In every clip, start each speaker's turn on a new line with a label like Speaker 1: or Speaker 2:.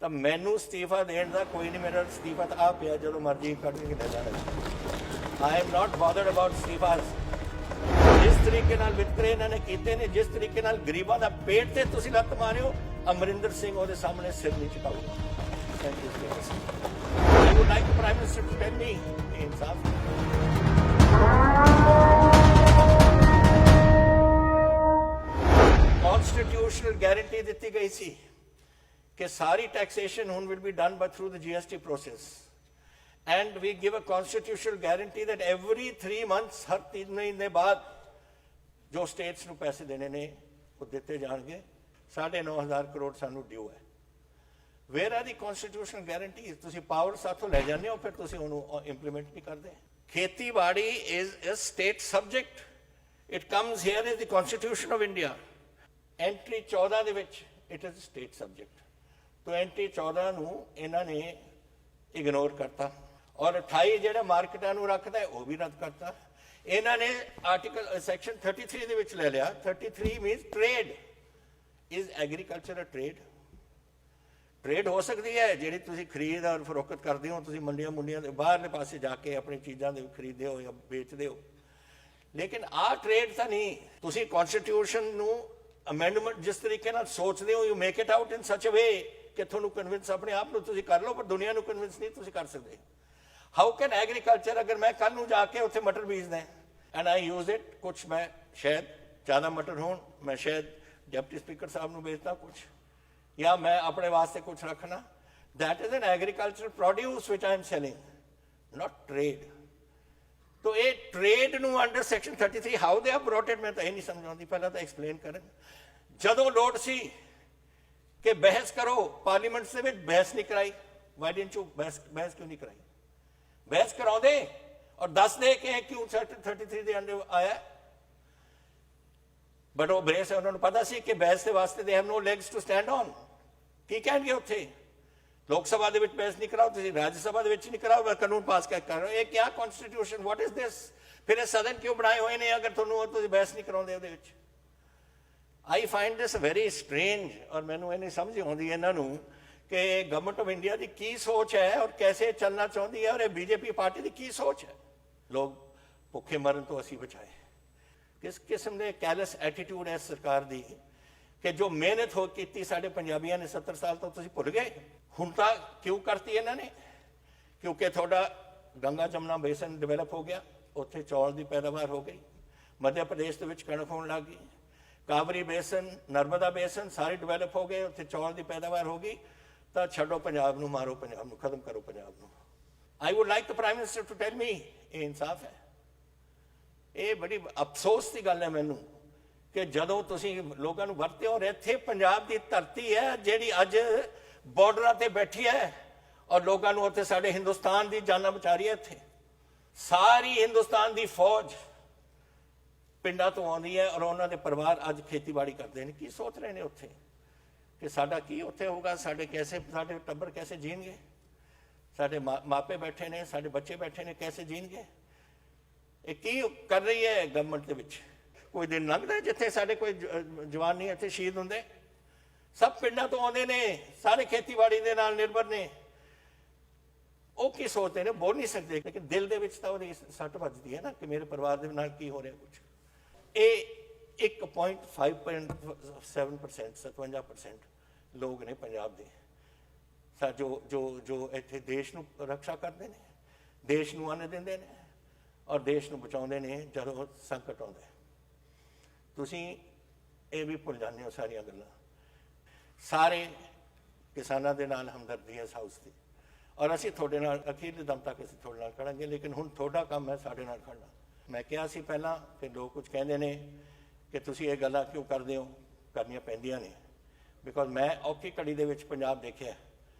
Speaker 1: ਤਾਂ ਮੈਨੂੰ ਅਸਤੀਫਾ ਦੇਣ ਦਾ ਕੋਈ ਨਹੀਂ, ਮੇਰਾ ਅਸਤੀਫਾ ਤਾਂ ਆ ਪਿਆ, ਜਦੋਂ ਮਰਜ਼ੀ ਕੱਢ ਕੇ ਲੈ ਜਾਣਾ। I am not bothered about ਅਸਤੀਫਾਸ। ਜਿਸ ਤਰੀਕੇ ਨਾਲ ਵਿਤਕਰੇ ਇਹਨਾਂ ਨੇ ਕੀਤੇ ਨੇ, ਜਿਸ ਤਰੀਕੇ ਨਾਲ ਗਰੀਬਾਂ ਦਾ ਪੇਟ ਤੇ ਤੁਸੀਂ ਲੱਤ ਮਾਰਿਓ, ਅਮਰਿੰਦਰ ਸਿੰਘ ਉਹਦੇ ਸਾਹਮਣੇ ਸਿਰ ਨਹੀਂ ਝੁਕਾਊਗਾ। Thank you so much. I would like the prime minister to tell me ਇਨਸਾਫ। ਕਨਸਟੀਟਿਊਸ਼ਨਲ ਗਾਰੰਟੀ ਦਿੱਤੀ ਗਈ ਸੀ कि सारी taxation will be done through the GST process, and we give a constitutional guarantee that every 3 months, हर 3 महीने बाद जो states ਨੂੰ पैसे देने ने वो ਦਿੱਤੇ ਜਾਣਗੇ। 9,500 ਕਰੋੜ ਸਾਨੂੰ ਡਿਊ ਹੈ। Where are the constitutional guarantees? ਤੁਸੀਂ ਪਾਵਰ ਸਾਥੋਂ ਲੈ ਜਾਂਦੇ ਹੋ, ਫਿਰ ਤੁਸੀਂ ਉਹਨੂੰ ਇੰਪਲੀਮੈਂਟ ਨਹੀਂ ਕਰਦੇ। ਖੇਤੀਬਾੜੀ is a state subject. It comes here as the constitution of India. Entry 14 ਦੇ ਵਿੱਚ it is a state subject. 2014 ਨੂੰ ਇਹਨਾਂ ਨੇ ਇਗਨੋਰ ਕਰਤਾ, ਔਰ 28 ਜਿਹੜਾ ਮਾਰਕੀਟਾਂ ਨੂੰ ਰੱਖਦਾ ਉਹ ਵੀ ਰੱਦ ਕਰਤਾ। ਇਹਨਾਂ ਨੇ ਆਰਟੀਕਲ ਸੈਕਸ਼ਨ 33 ਦੇ ਵਿੱਚ ਲੈ ਲਿਆ। 33 means trade is agriculture. Trade ਹੋ ਸਕਦੀ ਹੈ ਜਿਹੜੀ ਤੁਸੀਂ ਖਰੀਦ ਔਰ ਫਰੋਖਤ ਕਰਦੇ ਹੋ, ਤੁਸੀਂ ਮੰਡੀਆਂ ਦੇ ਬਾਹਰਲੇ ਪਾਸੇ ਜਾ ਕੇ ਆਪਣੀ ਚੀਜ਼ਾਂ ਦੇ ਖਰੀਦਦੇ ਹੋ ਜਾਂ ਵੇਚਦੇ ਹੋ, ਲੇਕਿਨ ਆਹ ਟ੍ਰੇਡ ਤਾਂ ਨਹੀਂ। ਤੁਸੀਂ ਕਨਸਟੀਟਿਊਸ਼ਨ ਨੂੰ ਅਮੈਂਡਮੈਂਟ ਜਿਸ ਤਰੀਕੇ ਨਾਲ ਸੋਚਦੇ ਹੋ, ਯੂ ਮੇਕ ਇਟ ਆਊਟ ਇਨ ਸੱਚ ਅ ਵੇ ਕਿ ਤੁਹਾਨੂੰ ਕਨਵਿੰਸ ਆਪਣੇ ਆਪ ਨੂੰ ਤੁਸੀਂ ਕਰ ਲਓ, ਪਰ ਦੁਨੀਆ ਨੂੰ ਕਨਵਿੰਸ ਨਹੀਂ ਤੁਸੀਂ ਕਰ ਸਕਦੇ। ਹਾਊ ਕੈਨ ਐਗਰੀਕਲਚਰ, ਅਗਰ ਮੈਂ ਕੱਲ ਨੂੰ ਜਾ ਕੇ ਉੱਥੇ ਮਟਰ ਬੀਜਦਾ ਐਂਡ ਆਈ ਯੂਜ਼ ਇਟ, ਕੁਛ ਮੈਂ ਸ਼ਾਇਦ ਜ਼ਿਆਦਾ ਮਟਰ ਹੋਣ, ਮੈਂ ਸ਼ਾਇਦ ਡਿਪਟੀ ਸਪੀਕਰ ਸਾਹਿਬ ਨੂੰ ਵੇਚਦਾ ਕੁਛ, ਜਾਂ ਮੈਂ ਆਪਣੇ ਵਾਸਤੇ ਕੁਛ ਰੱਖਣਾ, that is an agricultural produce which I am selling, not trade. तो ये ट्रेड ਨੂੰ under section 33 how they have brought it, मैं तो ये नहीं समझ आती। पहला तो एक्सप्लेन करें, जदों लोड़ सी कि बहस करो, पार्लीमेंट से भी बहस नहीं कराई। वाई डिडंट यू बहस क्यों नहीं कराई? बहस कराओ दे और दस दे कि क्यों 33 ਦੇ अंडर आया। बट वो बहस उन्होंने पता सी कि बहस के वास्ते they have no legs to stand on. की कहणगे उत्थे लोक सभा ਦੇ ਵਿੱਚ ਬਹਿਸ ਨਹੀਂ ਕਰਾਓ, ਤੁਸੀਂ ਰਾਜ ਸਭਾ ਦੇ ਵਿੱਚ ਨਹੀਂ ਕਰਾਓ, ਕਾਨੂੰਨ ਪਾਸ ਕਰ ਰਹੇ ਹੋ। ਇਹ ਕੀ ਕਨਸਟੀਟਿਊਸ਼ਨ, ਵਾਟ ਇਜ਼ ਦਿਸ? ਫਿਰ ਇਹ ਸਦਨ ਕਿਉਂ ਬਣਾਏ ਹੋਏ ਨੇ ਅਗਰ ਤੁਹਾਨੂੰ ਤੁਸੀਂ ਬਹਿਸ ਨਹੀਂ ਕਰਾਉਂਦੇ ਉਹਦੇ ਵਿੱਚ? ਆਈ ਫਾਈਂਡ ਦਿਸ ਵੈਰੀ ਸਟ੍ਰੇਂਜ, ਔਰ ਮੈਨੂੰ ਇਹ ਨਹੀਂ ਸਮਝ ਆਉਂਦੀ ਇਹਨਾਂ ਨੂੰ ਕਿ ਗਵਰਨਮੈਂਟ ਆਫ ਇੰਡੀਆ ਦੀ ਕੀ ਸੋਚ ਹੈ ਔਰ ਕੈਸੇ ਚੱਲਣਾ ਚਾਹੁੰਦੀ ਹੈ, ਔਰ ਇਹ ਬੀਜੇਪੀ ਪਾਰਟੀ ਦੀ ਕੀ ਸੋਚ ਹੈ। ਲੋਕ ਭੁੱਖੇ ਮਰਨ ਤੋਂ ਅਸੀਂ ਬਚਾਏ। ਕਿਸ ਕਿਸਮ ਦੇ ਕੈਲਸ ਐਟੀਟਿਊਡ ਹੈ ਸਰਕਾਰ ਦੀ ਕਿ ਜੋ ਮਿਹਨਤ ਹੋ ਕੀਤੀ ਸਾਡੇ ਪੰਜਾਬੀਆਂ ਨੇ 70 ਸਾਲ ਤੋਂ ਤੁਸੀਂ ਭੁੱਲ ਗਏ। ਹੁਣ ਤਾਂ ਕਿਉਂ ਕਰਤੀ ਇਹਨਾਂ ਨੇ? ਕਿਉਂਕਿ ਤੁਹਾਡਾ ਗੰਗਾ ਜਮਨਾ ਬੇਸਨ ਡਿਵੈਲਪ ਹੋ ਗਿਆ, ਉੱਥੇ ਚੌਲ ਦੀ ਪੈਦਾਵਾਰ ਹੋ ਗਈ। ਮੱਧ ਪ੍ਰਦੇਸ਼ ਦੇ ਵਿੱਚ ਕਣਕ ਹੋਣ ਲੱਗ ਗਈ। ਕਾਬਰੀ ਬੇਸਨ, ਨਰਮਦਾ ਬੇਸਨ ਸਾਰੇ ਡਿਵੈਲਪ ਹੋ ਗਏ, ਉੱਥੇ ਚੌਲ ਦੀ ਪੈਦਾਵਾਰ ਹੋ ਗਈ। ਤਾਂ ਛੱਡੋ ਪੰਜਾਬ ਨੂੰ, ਮਾਰੋ ਪੰਜਾਬ ਨੂੰ, ਖਤਮ ਕਰੋ ਪੰਜਾਬ ਨੂੰ। I would like the prime minister to tell me ਇਹ ਇਨਸਾਫ ਹੈ। ਇਹ ਬੜੀ ਅਫਸੋਸ ਦੀ ਗੱਲ ਹੈ ਮੈਨੂੰ ਕਿ ਜਦੋਂ ਤੁਸੀਂ ਲੋਕਾਂ ਨੂੰ ਵਰਤੇ ਹੋ। ਇੱਥੇ ਪੰਜਾਬ ਦੀ ਧਰਤੀ ਹੈ ਜਿਹੜੀ ਅੱਜ ਬਾਰਡਰਾਂ ਤੇ ਬੈਠੀ ਹੈ ਔਰ ਲੋਕਾਂ ਨੂੰ ਉੱਥੇ ਸਾਡੇ ਹਿੰਦੁਸਤਾਨ ਦੀ ਜਾਨਾਂ ਬਚਾ ਰਹੀ ਹੈ। ਇੱਥੇ ਸਾਰੀ ਹਿੰਦੁਸਤਾਨ ਦੀ ਫੌਜ ਪਿੰਡਾਂ ਤੋਂ ਆਉਂਦੀ ਹੈ ਔਰ ਉਹਨਾਂ ਦੇ ਪਰਿਵਾਰ ਅੱਜ ਖੇਤੀਬਾੜੀ ਕਰਦੇ ਨੇ। ਕੀ ਸੋਚ ਰਹੇ ਨੇ ਉੱਥੇ ਕਿ ਸਾਡਾ ਕੀ ਉੱਥੇ ਹੋਊਗਾ, ਸਾਡੇ ਟੱਬਰ ਕੈਸੇ ਜੀਣਗੇ, ਸਾਡੇ ਮਾਪੇ ਬੈਠੇ ਨੇ, ਸਾਡੇ ਬੱਚੇ ਬੈਠੇ ਨੇ, ਕੈਸੇ ਜੀਣਗੇ? ਇਹ ਕੀ ਕਰ ਰਹੀ ਹੈ ਗਵਰਨਮੈਂਟ ਦੇ ਵਿੱਚ? ਕੋਈ ਦਿਨ ਲੰਘਦਾ ਜਿੱਥੇ ਸਾਡੇ ਕੋਈ ਜਵਾਨ ਨਹੀਂ ਇੱਥੇ ਸ਼ਹੀਦ ਹੁੰਦੇ? ਸਭ ਪਿੰਡਾਂ ਤੋਂ ਆਉਂਦੇ ਨੇ, ਸਾਰੇ ਖੇਤੀਬਾੜੀ ਦੇ ਨਾਲ ਨਿਰਭਰ ਨੇ। ਉਹ ਕੀ ਸੋਚਦੇ ਨੇ? ਬੋਲ ਨਹੀਂ ਸਕਦੇ, ਲੇਕਿਨ ਦਿਲ ਦੇ ਵਿੱਚ ਤਾਂ ਉਹਦੀ ਸੱਟ ਵੱਜਦੀ ਹੈ ਨਾ ਕਿ ਮੇਰੇ ਪਰਿਵਾਰ ਦੇ ਨਾਲ ਕੀ ਹੋ ਰਿਹਾ ਕੁਛ। ਇਹ 1.5% 57% ਲੋਕ ਨੇ ਪੰਜਾਬ ਦੇ ਜੋ ਇੱਥੇ ਦੇਸ਼ ਨੂੰ ਰੱਖਿਆ ਕਰਦੇ ਨੇ, ਦੇਸ਼ ਨੂੰ ਅੰਨ ਦਿੰਦੇ ਨੇ ਔਰ ਦੇਸ਼ ਨੂੰ ਬਚਾਉਂਦੇ ਨੇ ਜਦੋਂ ਸੰਕਟ ਆਉਂਦਾ। ਤੁਸੀਂ ਇਹ ਵੀ ਭੁੱਲ ਜਾਂਦੇ ਹੋ ਸਾਰੀਆਂ ਗੱਲਾਂ। ਸਾਰੇ ਕਿਸਾਨਾਂ ਦੇ ਨਾਲ ਹਮਦਰਦੀ ਹੈ ਇਸ ਹਾਊਸ ਦੀ, ਔਰ ਅਸੀਂ ਤੁਹਾਡੇ ਨਾਲ ਅਖੀਰਲੇ ਦਮ ਤੱਕ ਅਸੀਂ ਤੁਹਾਡੇ ਨਾਲ ਖੜਾਂਗੇ। ਲੇਕਿਨ ਹੁਣ ਤੁਹਾਡਾ ਕੰਮ ਹੈ ਸਾਡੇ ਨਾਲ ਖੜਨਾ। ਮੈਂ ਕਿਹਾ ਸੀ ਪਹਿਲਾਂ ਕਿ ਲੋਕ ਕੁਝ ਕਹਿੰਦੇ ਨੇ ਕਿ ਤੁਸੀਂ ਇਹ ਗੱਲਾਂ ਕਿਉਂ ਕਰਦੇ ਹੋ, ਕਰਨੀਆਂ ਪੈਂਦੀਆਂ ਨੇ। ਬਿਕੋਜ਼ ਮੈਂ ਔਖੀ ਘੜੀ ਦੇ ਵਿੱਚ ਪੰਜਾਬ ਦੇਖਿਆ।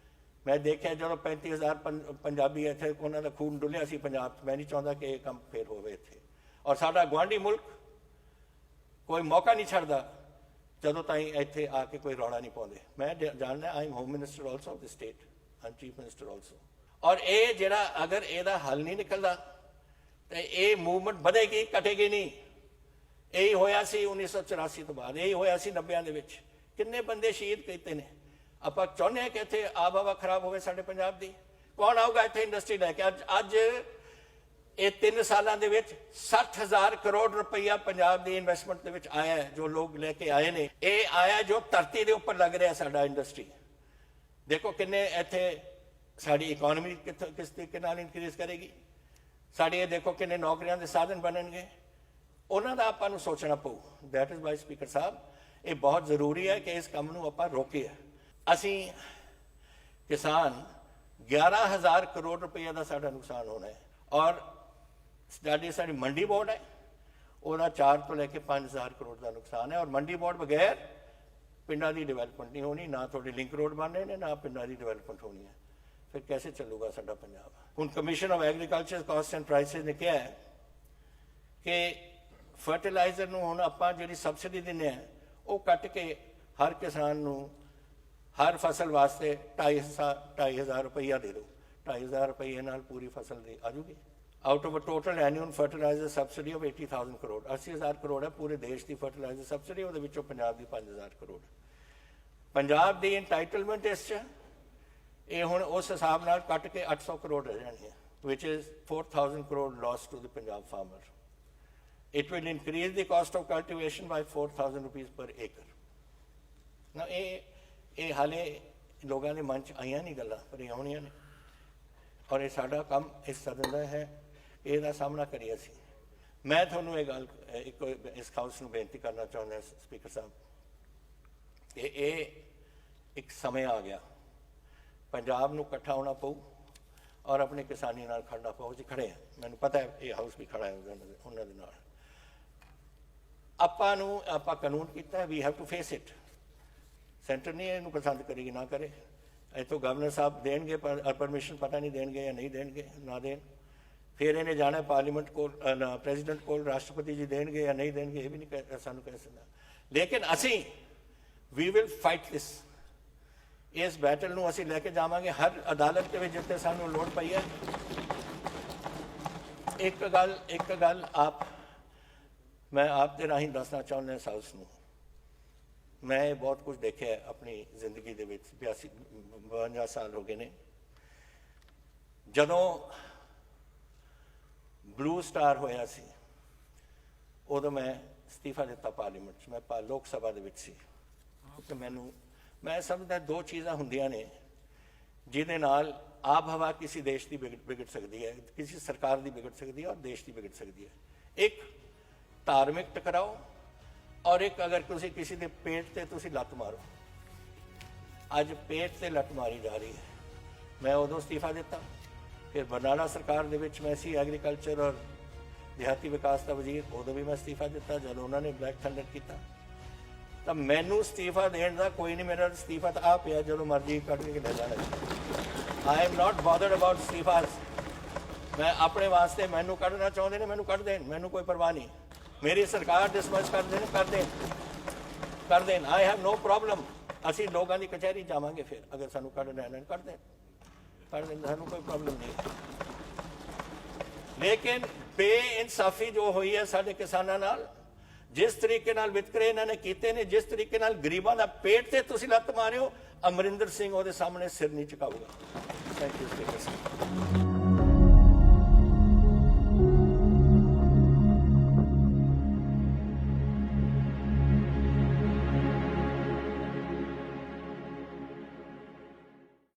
Speaker 1: ਮੈਂ ਦੇਖਿਆ ਜਦੋਂ 35,000 ਪੰਜਾਬੀ ਇੱਥੇ ਉਹਨਾਂ ਦਾ ਖੂਨ ਡੁੱਲਿਆ ਸੀ ਪੰਜਾਬ 'ਚ। ਮੈਂ ਨਹੀਂ ਚਾਹੁੰਦਾ ਕਿ ਇਹ ਕੰਮ ਫੇਰ ਹੋਵੇ ਇੱਥੇ। ਔਰ ਸਾਡਾ ਗੁਆਂਢੀ ਮੁਲਕ ਕੋਈ ਮੌਕਾ ਨਹੀਂ ਛੱਡਦਾ ਜਦੋਂ ਤਾਈਂ ਇੱਥੇ ਆ ਕੇ ਕੋਈ ਰੌਲਾ ਨਹੀਂ ਪਾਉਂਦੇ। ਮੈਂ ਜਾਣਦਾ I am home minister also of the state, I am chief minister also. ਔਰ ਇਹ ਜਿਹੜਾ ਅਗਰ ਇਹਦਾ ਹੱਲ ਨਹੀਂ ਨਿਕਲਦਾ ਤੇ ਇਹ ਮੂਵਮੈਂਟ ਵਧੇਗੀ, ਘਟੇਗੀ ਨਹੀਂ। ਇਹੀ ਹੋਇਆ ਸੀ 1984 ਤੋਂ ਬਾਅਦ, ਇਹੀ ਹੋਇਆ ਸੀ 90 ਦੇ ਵਿੱਚ। ਕਿੰਨੇ ਬੰਦੇ ਸ਼ਹੀਦ ਕੀਤੇ ਨੇ। ਆਪਾਂ ਚਾਹੁੰਦੇ ਹਾਂ ਕਿ ਇੱਥੇ ਆਬ ਹਵਾ ਖਰਾਬ ਹੋਵੇ ਸਾਡੇ ਪੰਜਾਬ ਦੀ? ਕੌਣ ਆਊਗਾ ਇੱਥੇ ਇੰਡਸਟਰੀ ਲੈ ਕੇ? ਅੱਜ ਇਹ 3 ਸਾਲਾਂ ਦੇ ਵਿੱਚ 60,000 ਕਰੋੜ ਰੁਪਈਆ ਪੰਜਾਬ ਦੀ ਇਨਵੈਸਟਮੈਂਟ ਦੇ ਵਿੱਚ ਆਇਆ ਹੈ। ਜੋ ਲੋਕ ਲੈ ਕੇ ਆਏ ਨੇ, ਇਹ ਆਇਆ ਜੋ ਧਰਤੀ ਦੇ ਉੱਪਰ ਲੱਗ ਰਿਹਾ ਸਾਡਾ ਇੰਡਸਟਰੀ। ਦੇਖੋ ਕਿੰਨੇ ਇੱਥੇ ਸਾਡੀ ਇਕਨੋਮੀ ਕਿਸ ਤਰੀਕੇ ਨਾਲ ਇਨਕਰੀਜ਼ ਕਰੇਗੀ, ਸਾਡੇ ਇਹ ਦੇਖੋ ਕਿੰਨੇ ਨੌਕਰੀਆਂ ਦੇ ਸਾਧਨ ਬਣਨਗੇ, ਉਹਨਾਂ ਦਾ ਆਪਾਂ ਨੂੰ ਸੋਚਣਾ ਪਊ। ਦੈਟ ਇਜ਼ ਵਾਈ ਸਪੀਕਰ ਸਾਹਿਬ, ਇਹ ਬਹੁਤ ਜ਼ਰੂਰੀ ਹੈ ਕਿ ਇਸ ਕੰਮ ਨੂੰ ਆਪਾਂ ਰੋਕੀਏ। ਅਸੀਂ ਕਿਸਾਨ 11,000 ਕਰੋੜ ਰੁਪਈਆ ਦਾ ਸਾਡਾ ਨੁਕਸਾਨ ਹੋਣਾ ਹੈ, ਔਰ ਸਾਡੀ ਮੰਡੀ ਬੋਰਡ ਹੈ, ਉਹਦਾ 4 ਤੋਂ ਲੈ ਕੇ 5,000 ਕਰੋੜ ਦਾ ਨੁਕਸਾਨ ਹੈ। ਔਰ ਮੰਡੀ ਬੋਰਡ ਬਗੈਰ ਪਿੰਡਾਂ ਦੀ ਡਿਵੈਲਪਮੈਂਟ ਨਹੀਂ ਹੋਣੀ, ਨਾ ਤੁਹਾਡੇ ਲਿੰਕ ਰੋਡ ਬਣਨੇ ਨੇ, ਨਾ ਪਿੰਡਾਂ ਦੀ ਡਿਵੈਲਪਮੈਂਟ ਹੋਣੀ ਹੈ। ਫਿਰ ਕੈਸੇ ਚੱਲੂਗਾ ਸਾਡਾ ਪੰਜਾਬ? ਹੁਣ commission of agriculture cost and prices ਨੇ ਕਿਹਾ ਹੈ ਕਿ ਫਰਟੀਲਾਈਜ਼ਰ ਨੂੰ ਹੁਣ ਆਪਾਂ ਜਿਹੜੀ ਸਬਸਿਡੀ ਦਿੰਦੇ ਆ ਉਹ ਕੱਟ ਕੇ ਹਰ ਕਿਸਾਨ ਨੂੰ ਹਰ ਫਸਲ ਵਾਸਤੇ 2,500 ਰੁਪਈਆ ਦੇ ਦਿਓ। 2,500 ਰੁਪਈਏ ਨਾਲ ਪੂਰੀ ਫਸਲ ਦੀ ਆ ਜੂਗੀ। Out of a total annual fertiliser subsidy of 80,000 crore, 80,000 crore ਹੈ ਪੂਰੇ ਦੇਸ਼ ਦੀ ਫਰਟੀਲਾਈਜ਼ਰ ਸਬਸਿਡੀ, ਉਹਦੇ ਵਿੱਚੋਂ ਪੰਜਾਬ ਦੀ 5,000 ਕਰੋੜ। ਪੰਜਾਬ ਦੀ ਇੰਟਾਈਟਲਮੈਂਟ ਇਸ 'ਚ ਇਹ ਹੁਣ ਉਸ ਹਿਸਾਬ ਨਾਲ ਕੱਟ ਕੇ 800 ਕਰੋੜ ਰਹਿ ਜਾਣੀ ਹੈ, which is 4,000 crore loss to the Punjab farmer. It will increase the cost of cultivation by 4,000 rupees per acre. Now, ਇਹ ਹਾਲੇ ਲੋਕਾਂ ਦੇ ਮਨ 'ਚ ਆਈਆਂ ਨਹੀਂ ਗੱਲਾਂ, ਪਰ ਇਹ ਆਉਣੀਆਂ ਨੇ, ਔਰ ਇਹ ਸਾਡਾ ਕੰਮ ਇਸ ਸਦਨ ਦਾ ਹੈ, ਇਹਦਾ ਸਾਹਮਣਾ ਕਰੀਏ ਅਸੀਂ। ਮੈਂ ਤੁਹਾਨੂੰ ਇਹ ਗੱਲ ਇਸ ਹਾਊਸ ਨੂੰ ਬੇਨਤੀ ਕਰਨਾ ਚਾਹੁੰਦਾ ਸਪੀਕਰ ਸਾਹਿਬ ਕਿ ਇਹ ਇੱਕ ਸਮੇਂ ਆ ਗਿਆ, ਪੰਜਾਬ ਨੂੰ ਇਕੱਠਾ ਹੋਣਾ ਪਊ ਔਰ ਆਪਣੇ ਕਿਸਾਨੀ ਨਾਲ ਖੜਨਾ ਪਊ। ਜੀ ਖੜੇ ਆ, ਮੈਨੂੰ ਪਤਾ ਹੈ ਇਹ ਹਾਊਸ ਵੀ ਖੜਾ ਹੈ ਉਹਨਾਂ ਦੇ ਨਾਲ। ਆਪਾਂ ਕਾਨੂੰਨ ਕੀਤਾ, we have to face it. Centre ਨਹੀਂ ਇਹਨੂੰ ਪਸੰਦ ਕਰੇਗੀ, ਨਾ ਕਰੇ। ਇੱਥੋਂ ਗਵਰਨਰ ਸਾਹਿਬ ਦੇਣਗੇ ਪਰਮਿਸ਼ਨ, ਪਤਾ ਨਹੀਂ ਦੇਣਗੇ ਜਾਂ ਨਹੀਂ ਦੇਣਗੇ, ਨਾ ਦੇਣ। ਫਿਰ ਇਹਨੇ ਜਾਣਾ ਪਾਰਲੀਮੈਂਟ ਕੋਲ, ਪ੍ਰੈਜ਼ੀਡੈਂਟ ਕੋਲ, ਰਾਸ਼ਟਰਪਤੀ ਜੀ ਦੇਣਗੇ ਜਾਂ ਨਹੀਂ ਦੇਣਗੇ, ਇਹ ਵੀ ਨਹੀਂ ਸਾਨੂੰ ਕਹਿ ਸਕਦਾ। ਲੇਕਿਨ ਅਸੀਂ ਵੀ ਵਿਲ ਫਾਈਟ ਦਿਸ। ਇਸ ਬੈਟਲ ਨੂੰ ਅਸੀਂ ਲੈ ਕੇ ਜਾਵਾਂਗੇ ਹਰ ਅਦਾਲਤ ਦੇ ਵਿੱਚ ਜਿੱਥੇ ਸਾਨੂੰ ਲੋੜ ਪਈ ਹੈ। ਇੱਕ ਗੱਲ ਮੈਂ ਆਪ ਦੇ ਰਾਹੀਂ ਦੱਸਣਾ ਚਾਹੁੰਦਾ ਇਸ ਹਾਊਸ ਨੂੰ। ਮੈਂ ਬਹੁਤ ਕੁਝ ਦੇਖਿਆ ਆਪਣੀ ਜ਼ਿੰਦਗੀ ਦੇ ਵਿੱਚ, 52 ਸਾਲ ਹੋ ਗਏ ਨੇ। ਜਦੋਂ ਬਲੂ ਸਟਾਰ ਹੋਇਆ ਸੀ ਉਦੋਂ ਮੈਂ ਅਸਤੀਫਾ ਦਿੱਤਾ ਪਾਰਲੀਮੈਂਟ 'ਚ। ਮੈਂ ਲੋਕ ਸਭਾ ਦੇ ਵਿੱਚ ਸੀ ਕਿ ਮੈਂ ਸਮਝਦਾ 2 ਚੀਜ਼ਾਂ ਹੁੰਦੀਆਂ ਨੇ ਜਿਹਦੇ ਨਾਲ ਆਬ ਹਵਾ ਕਿਸੇ ਦੇਸ਼ ਦੀ ਵਿਗੜ ਸਕਦੀ ਹੈ, ਕਿਸੇ ਸਰਕਾਰ ਦੀ ਵਿਗੜ ਸਕਦੀ ਹੈ ਔਰ ਦੇਸ਼ ਦੀ ਵਿਗੜ ਸਕਦੀ ਹੈ। ਇੱਕ ਧਾਰਮਿਕ ਟਕਰਾਓ, ਔਰ ਇੱਕ ਅਗਰ ਤੁਸੀਂ ਕਿਸੇ ਦੇ ਪੇਟ ਤੇ ਤੁਸੀਂ ਲੱਤ ਮਾਰੋ। ਅੱਜ ਪੇਟ ਤੇ ਲੱਤ ਮਾਰੀ ਜਾ ਰਹੀ ਹੈ। ਮੈਂ ਉਦੋਂ ਅਸਤੀਫਾ ਦਿੱਤਾ, ਫਿਰ ਬਰਨਾਲਾ ਸਰਕਾਰ ਦੇ ਵਿੱਚ ਮੈਂ ਸੀ ਐਗਰੀਕਲਚਰ ਔਰ ਦਿਹਾਤੀ ਵਿਕਾਸ ਦਾ ਵਜ਼ੀਰ, ਉਦੋਂ ਵੀ ਮੈਂ ਅਸਤੀਫਾ ਦਿੱਤਾ ਜਦੋਂ ਉਹਨਾਂ ਨੇ ਬਲੈਕ ਥੰਡਰ ਕੀਤਾ। ਤਾਂ ਮੈਨੂੰ ਅਸਤੀਫਾ ਦੇਣ ਦਾ ਕੋਈ ਨਹੀਂ, ਮੇਰਾ ਅਸਤੀਫਾ ਤਾਂ ਆ ਪਿਆ, ਜਦੋਂ ਮਰਜ਼ੀ ਕੱਢ ਕੇ ਲੈ ਜਾਣਾ। I am not bothered about ਅਸਤੀਫਾਸ। ਮੈਂ ਆਪਣੇ ਵਾਸਤੇ, ਮੈਨੂੰ ਕੱਢਣਾ ਚਾਹੁੰਦੇ ਨੇ ਮੈਨੂੰ ਕੱਢ ਦੇਣ, ਮੈਨੂੰ ਕੋਈ ਪਰਵਾਹ ਨਹੀਂ। ਮੇਰੀ ਸਰਕਾਰ ਡਿਸਮਿਸ ਕਰ ਦੇਣ। I have no problem. ਅਸੀਂ ਲੋਕਾਂ ਦੀ ਕਚਹਿਰੀ ਜਾਵਾਂਗੇ, ਫਿਰ ਅਗਰ ਸਾਨੂੰ ਕੱਢ ਲੈਣ ਕੱਢ ਦੇਣ, ਸਾਨੂੰ ਕੋਈ ਪ੍ਰੋਬਲਮ ਨਹੀਂ। ਲੇਕਿਨ ਬੇਇਨਸਾਫੀ ਜੋ ਹੋਈ ਹੈ ਸਾਡੇ ਕਿਸਾਨਾਂ ਨਾਲ, ਜਿਸ ਤਰੀਕੇ ਨਾਲ ਵਿਤਕਰੇ ਇਹਨਾਂ ਨੇ ਕੀਤੇ ਨੇ, ਜਿਸ ਤਰੀਕੇ ਨਾਲ ਗਰੀਬਾਂ ਦਾ ਪੇਟ ਤੇ ਤੁਸੀਂ ਲੱਤ ਮਾਰਿਓ, ਅਮਰਿੰਦਰ ਸਿੰਘ ਉਹਦੇ ਸਾਹਮਣੇ ਸਿਰ ਨਹੀਂ ਝੁਕਾਊਗਾ। Thank you speaker Sahib.